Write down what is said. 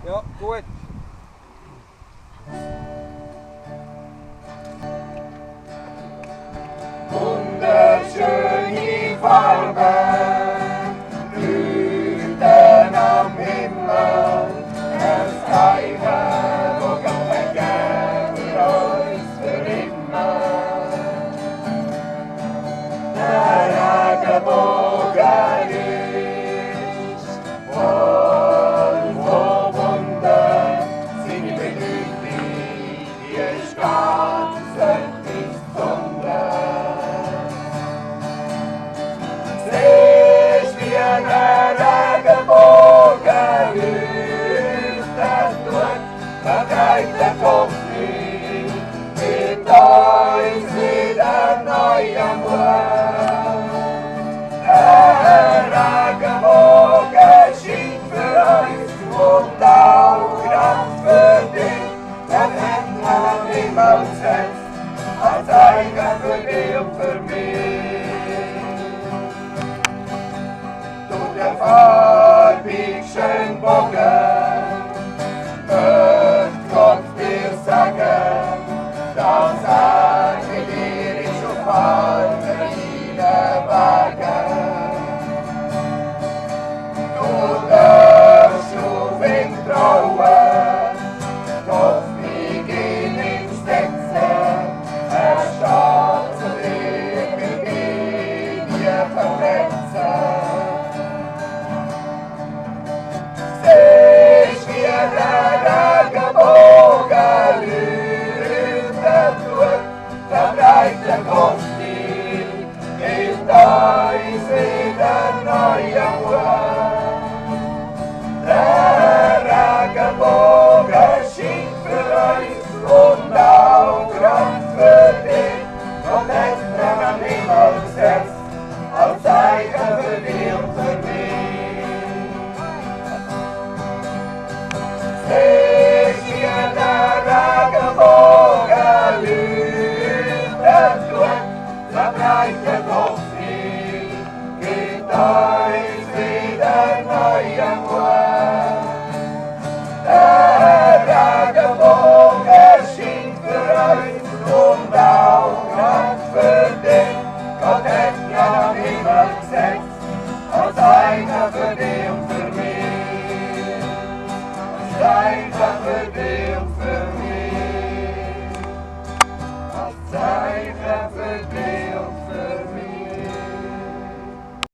Ja, gut. Wunderschöne Farben blühten am Himmel, es Heime, wo Gott vergeben uns für immer. Der Regenbogen ist voll von Wunder, seine Bedeutung, die ist ganz etwas Besonderes. Siehst wie ein Regenbogen leuchten tut, vertreibt der Hoffnung, gibt uns wieder neuen Mut. Der Regenbogen scheint für uns und auch Kraft für dich, der Himmel am Himmel setzt, als Zeichen für dich und für mich. Der farbig schön Bogen wird Gott dir sagen, dass mit dir ist auf all deine Wege. Du darfst auf ihn trauen, Hoffnung in ihm setzen, steht zu dir, will ihn nie verletzen. Siehst wie der Regenbogen leuchten tut, verbreitet Hoffnung, gibt uns wieder neue Mut. Der Regenbogen scheint für uns und auch Kraft für dich, Gott hat ihn am Himmel gesetzt, als Zeichen für dich und für mich. Siehst wie der Regenbogen leuchten tut, verbreitet Hoffnung, gibt uns wieder neue Mut. Der Regenbogen scheint für uns und auch Kraft für dich, Gott hat ihn am Himmel gesetzt, als Zeichen für dich und für mich. Zeichen für dich.